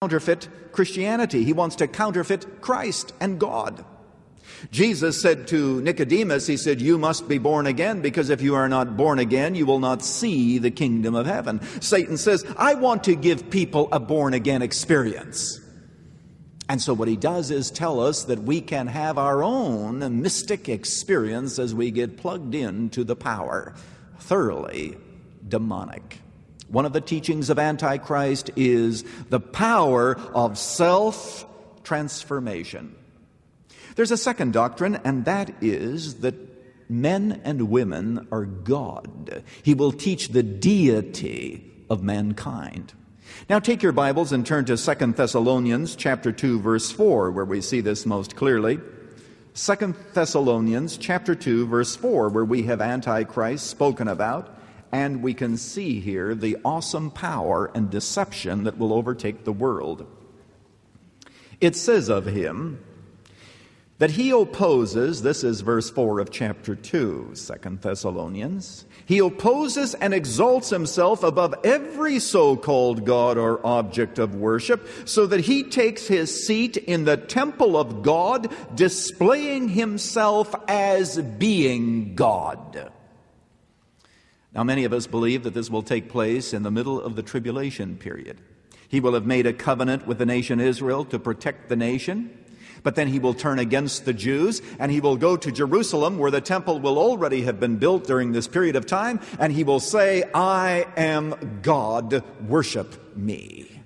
counterfeit Christianity. He wants to counterfeit Christ and God. Jesus said to Nicodemus, he said, you must be born again, because if you are not born again, you will not see the kingdom of heaven. Satan says, I want to give people a born-again experience. And so what he does is tell us that we can have our own mystic experience as we get plugged into the power, thoroughly demonic. One of the teachings of Antichrist is the power of self-transformation. There's a second doctrine, and that is that men and women are God. He will teach the deity of mankind. Now take your Bibles and turn to 2 Thessalonians chapter 2, verse 4, where we see this most clearly. 2 Thessalonians chapter 2, verse 4, where we have Antichrist spoken about, and we can see here the awesome power and deception that will overtake the world. It says of him that he opposes, this is verse 4 of chapter 2, 2 Thessalonians, he opposes and exalts himself above every so-called God or object of worship, so that he takes his seat in the temple of God, displaying himself as being God. Now, many of us believe that this will take place in the middle of the tribulation period. He will have made a covenant with the nation Israel to protect the nation. But then he will turn against the Jews, and he will go to Jerusalem, where the temple will already have been built during this period of time, and he will say, I am God, worship me.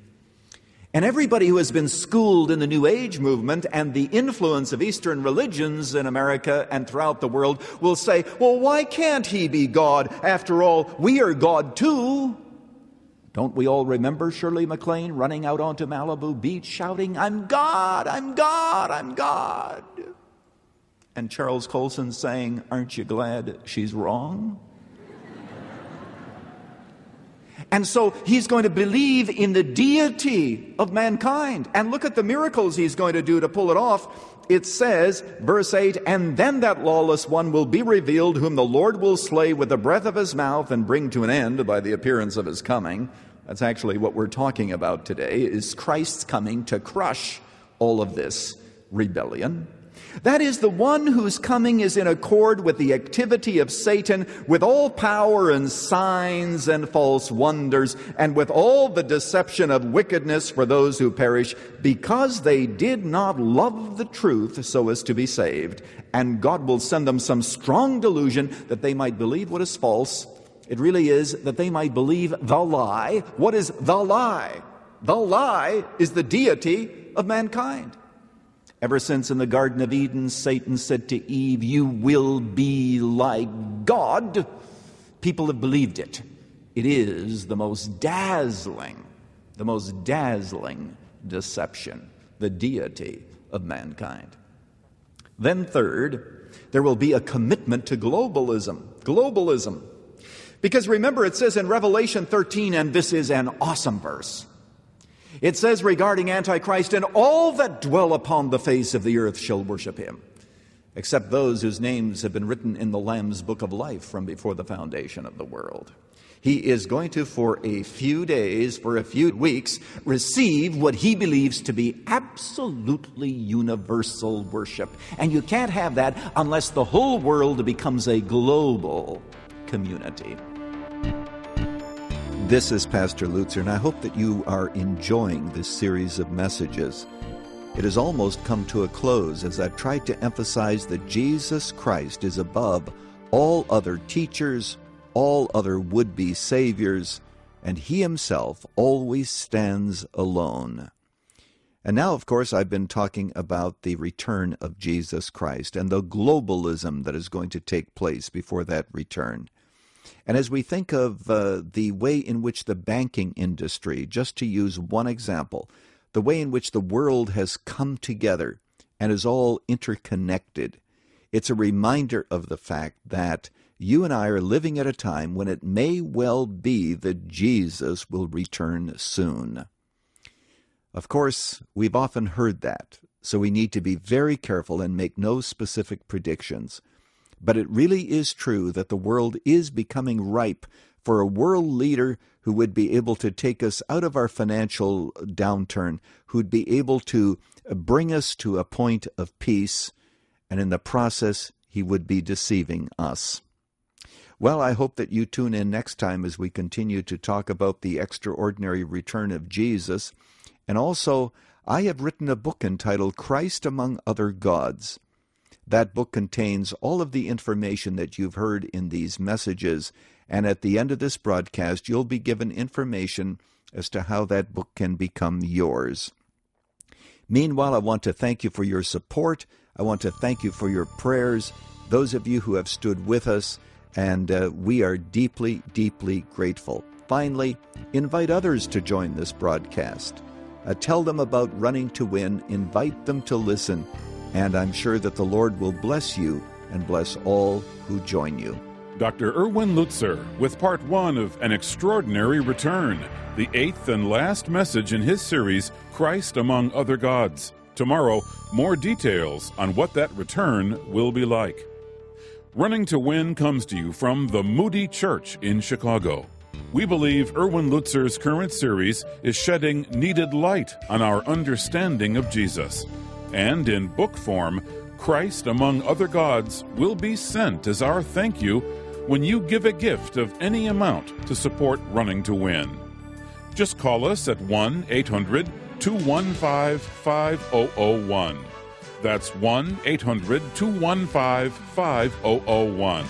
And everybody who has been schooled in the New Age movement and the influence of Eastern religions in America and throughout the world will say, well, why can't he be God? After all, we are God too. Don't we all remember Shirley MacLaine running out onto Malibu Beach shouting, I'm God, I'm God, I'm God? And Charles Colson saying, aren't you glad she's wrong? And so he's going to believe in the deity of mankind. And look at the miracles he's going to do to pull it off. It says, verse 8, and then that lawless one will be revealed, whom the Lord will slay with the breath of his mouth and bring to an end by the appearance of his coming. That's actually what we're talking about today, is Christ's coming to crush all of this rebellion. That is the one whose coming is in accord with the activity of Satan, with all power and signs and false wonders, and with all the deception of wickedness for those who perish, because they did not love the truth so as to be saved. And God will send them some strong delusion that they might believe what is false. It really is that they might believe the lie. What is the lie? The lie is the deity of mankind. Ever since in the Garden of Eden, Satan said to Eve, you will be like God, people have believed it. It is the most dazzling deception, the deity of mankind. Then third, there will be a commitment to globalism. Globalism. Because remember, it says in Revelation 13, and this is an awesome verse, it says regarding Antichrist, and all that dwell upon the face of the earth shall worship him, except those whose names have been written in the Lamb's book of life from before the foundation of the world. He is going to, for a few days, for a few weeks, receive what he believes to be absolutely universal worship. And you can't have that unless the whole world becomes a global community. This is Pastor Lutzer, and I hope that you are enjoying this series of messages. It has almost come to a close as I've tried to emphasize that Jesus Christ is above all other teachers, all other would-be saviors, and he himself always stands alone. And now, of course, I've been talking about the return of Jesus Christ and the globalism that is going to take place before that return. And as we think of the way in which the banking industry, just to use one example, the way in which the world has come together and is all interconnected, it's a reminder of the fact that you and I are living at a time when it may well be that Jesus will return soon. Of course, we've often heard that, so we need to be very careful and make no specific predictions. But it really is true that the world is becoming ripe for a world leader who would be able to take us out of our financial downturn, who'd be able to bring us to a point of peace, and in the process, he would be deceiving us. Well, I hope that you tune in next time as we continue to talk about the extraordinary return of Jesus. And also, I have written a book entitled Christ Among Other Gods. That book contains all of the information that you've heard in these messages, and at the end of this broadcast, you'll be given information as to how that book can become yours. Meanwhile, I want to thank you for your support. I want to thank you for your prayers, those of you who have stood with us, and we are deeply, deeply grateful. Finally, invite others to join this broadcast. Tell them about Running to Win, invite them to listen, and I'm sure that the Lord will bless you and bless all who join you. Dr. Erwin Lutzer with part 1 of An Extraordinary Return, the 8th and last message in his series, Christ Among Other Gods. Tomorrow, more details on what that return will be like. Running to Win comes to you from the Moody Church in Chicago. We believe Erwin Lutzer's current series is shedding needed light on our understanding of Jesus. And in book form, Christ Among Other Gods will be sent as our thank you when you give a gift of any amount to support Running to Win. Just call us at 1-800-215-5001. That's 1-800-215-5001.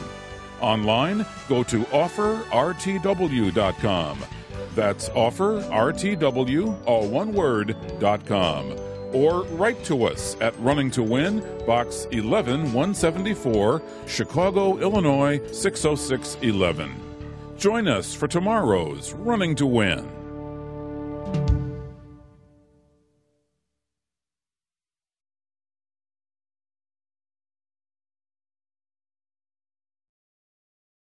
Online, go to offerrtw.com. That's offerrtw, all one word, .com. Or write to us at Running to Win, Box 11174, Chicago, Illinois 60611. Join us for tomorrow's Running to Win.